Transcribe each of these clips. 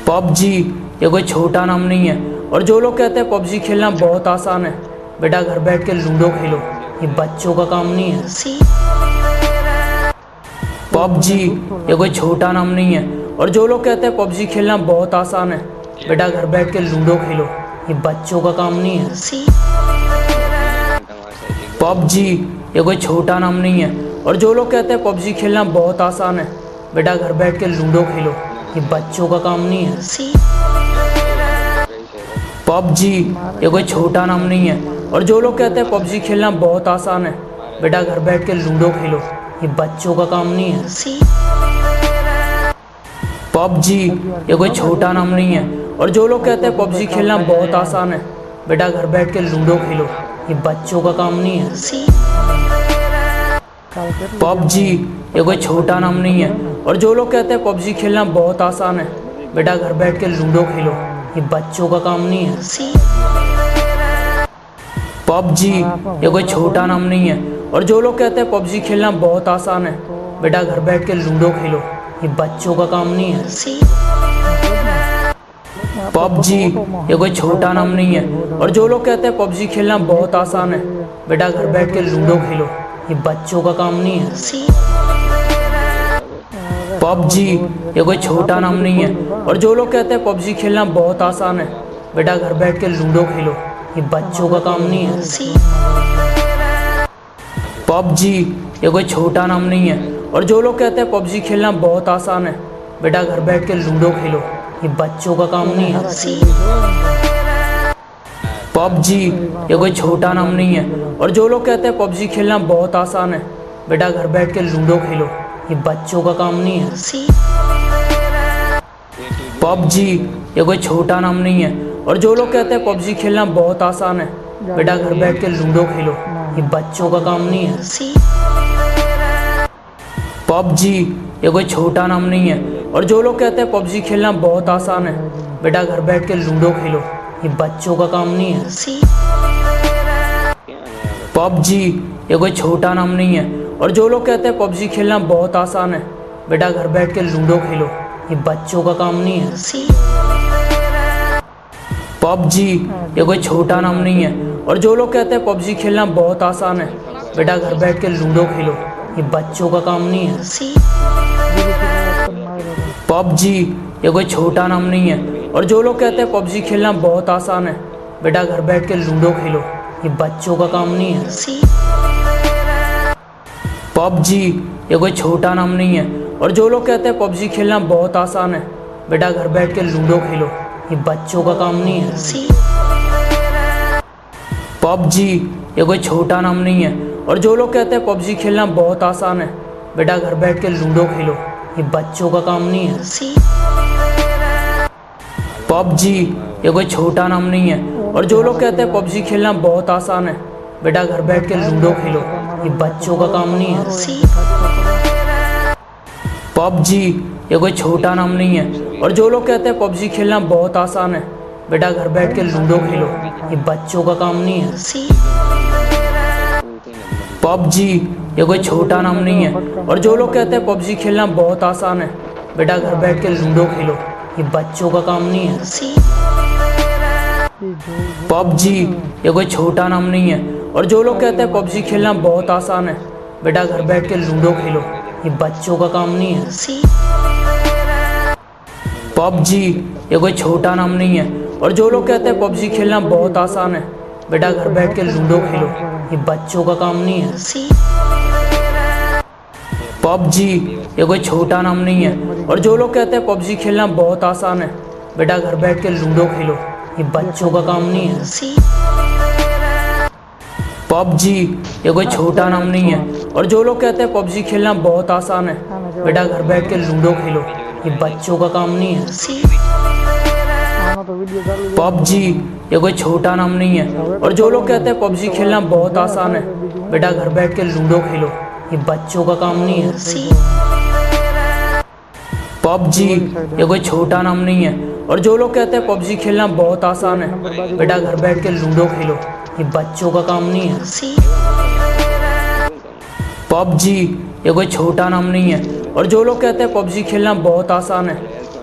PUBG ये कोई छोटा नाम नहीं है। और जो लोग कहते हैं पबजी खेलना बहुत आसान है, बेटा घर बैठ के लूडो खेलो, ये बच्चों का काम नहीं है। पबजी ये कोई छोटा नाम नहीं है। और जो लोग कहते हैं पबजी खेलना बहुत आसान है, बेटा घर बैठ के लूडो खेलो, ये बच्चों का काम नहीं है। पबजी ये कोई छोटा नाम नहीं है। और जो लोग कहते हैं पबजी खेलना बहुत आसान है, बेटा घर बैठ के लूडो खेलो, ये बच्चों का काम नहीं है। पबजी ये कोई छोटा नाम नहीं है। और जो लोग कहते हैं पबजी खेलना बहुत आसान है, बेटा घर बैठ के लूडो खेलो, ये बच्चों का काम नहीं है। पबजी ये कोई छोटा नाम नहीं है। और जो लोग कहते हैं पबजी खेलना बहुत आसान है, बेटा घर बैठ के लूडो खेलो, ये बच्चों का काम नहीं है। पबजी ये कोई छोटा नाम नहीं है। और जो लोग कहते हैं पबजी खेलना बहुत आसान है, बेटा घर बैठ के लूडो खेलो, ये बच्चों का काम नहीं है। पबजी ये कोई छोटा नाम नहीं है। और जो लोग कहते हैं पबजी खेलना बहुत आसान है, बेटा घर बैठ के लूडो खेलो, ये बच्चों का काम नहीं है। पबजी ये कोई छोटा नाम नहीं है। और जो लोग कहते हैं पबजी खेलना बहुत आसान है, बेटा घर बैठ के लूडो खेलो, ये बच्चों का काम नहीं है। पबजी ये कोई छोटा नाम नहीं है। और जो लोग कहते हैं पबजी खेलना बहुत आसान है, बेटा घर बैठ के लूडो खेलो, ये बच्चों का काम नहीं है। पबजी ये कोई छोटा नाम नहीं है। और जो लोग कहते हैं पबजी खेलना बहुत आसान है, बेटा घर बैठ के लूडो खेलो, ये बच्चों का काम नहीं है। पबजी ये कोई छोटा नाम नहीं है। और जो लोग कहते हैं पबजी खेलना बहुत आसान है, बेटा घर बैठ के लूडो खेलो, ये बच्चों का काम नहीं है। पबजी ये कोई छोटा नाम नहीं है। और जो लोग कहते हैं पबजी खेलना बहुत आसान है, बेटा घर बैठ के लूडो खेलो, ये बच्चों का काम नहीं है। पबजी ये कोई छोटा नाम नहीं है। और जो लोग कहते हैं पबजी खेलना बहुत आसान है, बेटा घर बैठ के लूडो खेलो, ये बच्चों का काम नहीं है। पबजी ये कोई छोटा नाम नहीं है। और जो लोग कहते हैं पबजी खेलना बहुत आसान है, बेटा घर बैठ के लूडो खेलो, ये बच्चों का काम नहीं है। पबजी ये कोई छोटा नाम नहीं है। और जो लोग कहते हैं पबजी खेलना बहुत आसान है, बेटा घर बैठ के लूडो खेलो, ये बच्चों का काम नहीं है। पबजी ये कोई छोटा नाम नहीं है। और जो लोग कहते हैं पबजी खेलना बहुत आसान है, बेटा घर बैठ के लूडो खेलो, ये बच्चों का काम नहीं है। पबजी ये कोई छोटा नाम नहीं है। और जो लोग कहते हैं पबजी खेलना बहुत आसान है, बेटा घर बैठ के लूडो खेलो, ये बच्चों का काम नहीं है। पबजी ये कोई छोटा नाम नहीं है। और जो लोग कहते हैं पबजी खेलना बहुत आसान है, बेटा घर बैठ के लूडो खेलो, ये बच्चों का काम नहीं है। पबजी ये कोई छोटा नाम नहीं है। और जो लोग कहते हैं पबजी खेलना बहुत आसान है, बेटा घर बैठ के लूडो खेलो, ये बच्चों का काम नहीं है। पबजी ये कोई छोटा नाम नहीं है। और जो लोग कहते हैं पबजी खेलना बहुत आसान है, बेटा घर बैठ के लूडो खेलो, ये बच्चों का काम नहीं है। पबजी ये कोई छोटा नाम नहीं है। और जो लोग कहते हैं पबजी खेलना बहुत आसान है, बेटा घर बैठ के लूडो खेलो, ये बच्चों का काम नहीं है। पबजी ये कोई छोटा नाम नहीं है। और जो लोग कहते हैं पबजी खेलना बहुत आसान है, बेटा घर बैठ के लूडो खेलो, ये बच्चों का काम नहीं है। पबजी ये कोई छोटा नाम नहीं है। और जो लोग कहते हैं पबजी खेलना बहुत आसान है, बेटा घर बैठ के लूडो खेलो, ये बच्चों का काम नहीं है। पबजी ये कोई छोटा नाम नहीं है। और जो लोग कहते हैं पबजी खेलना बहुत आसान है, बेटा घर बैठ के लूडो खेलो, ये बच्चों का काम नहीं है। पबजी ये कोई छोटा नाम नहीं है। और जो लोग कहते हैं पबजी खेलना बहुत आसान है, बेटा घर बैठ के लूडो खेलो, ये बच्चों का काम नहीं है। पबजी ये कोई छोटा नाम नहीं है। और जो लोग कहते हैं पबजी खेलना बहुत आसान है, बेटा घर बैठ के लूडो खेलो, ये बच्चों का काम नहीं है। पबजी ये कोई छोटा नाम नहीं है। और जो लोग कहते हैं पबजी खेलना बहुत आसान है, बेटा घर बैठ के लूडो खेलो, ये बच्चों का काम नहीं है। पबजी ये कोई छोटा नाम नहीं है। और जो लोग कहते हैं पबजी खेलना बहुत आसान है,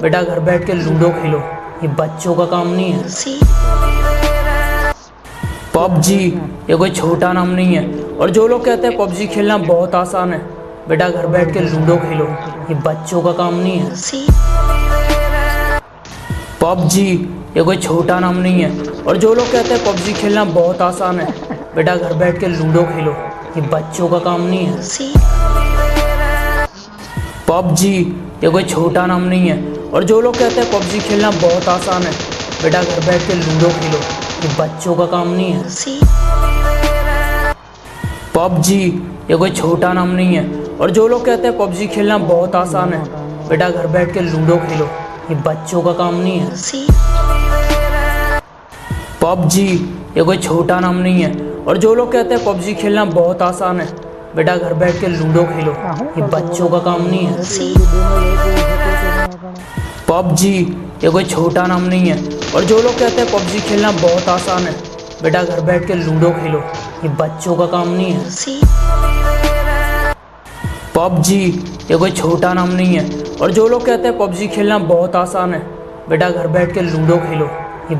बेटा घर बैठ के लूडो खेलो, ये बच्चों का काम नहीं है। पबजी ये कोई छोटा नाम नहीं है। और जो लोग कहते हैं पबजी खेलना बहुत आसान है, बेटा घर बैठ के लूडो खेलो, ये बच्चों का काम नहीं है। पबजी ये कोई छोटा नाम नहीं है। और जो लोग कहते हैं पबजी खेलना बहुत आसान है, बेटा घर बैठ के लूडो खेलो, ये बच्चों का काम नहीं है। पबजी ये कोई छोटा नाम नहीं है। और जो लोग कहते हैं पबजी खेलना बहुत आसान है, बेटा घर बैठ के लूडो खेलो, ये बच्चों का काम नहीं है। पबजी ये कोई छोटा नाम नहीं है। और जो लोग कहते हैं पबजी खेलना बहुत आसान है, बेटा घर बैठ के लूडो खेलो, ये बच्चों का काम नहीं है। पबजी ये कोई छोटा नाम नहीं है। और जो लोग कहते हैं पबजी खेलना बहुत आसान है, बेटा घर बैठ के लूडो खेलो, ये बच्चों का काम नहीं है। पबजी ये कोई छोटा नाम नहीं है। और जो लोग कहते हैं पबजी खेलना बहुत आसान है, बेटा घर बैठ के लूडो खेलो, ये बच्चों का काम नहीं है। पबजी ये कोई छोटा नाम नहीं है। और जो लोग कहते हैं पबजी खेलना बहुत आसान है, बेटा घर बैठ के लूडो खेलो,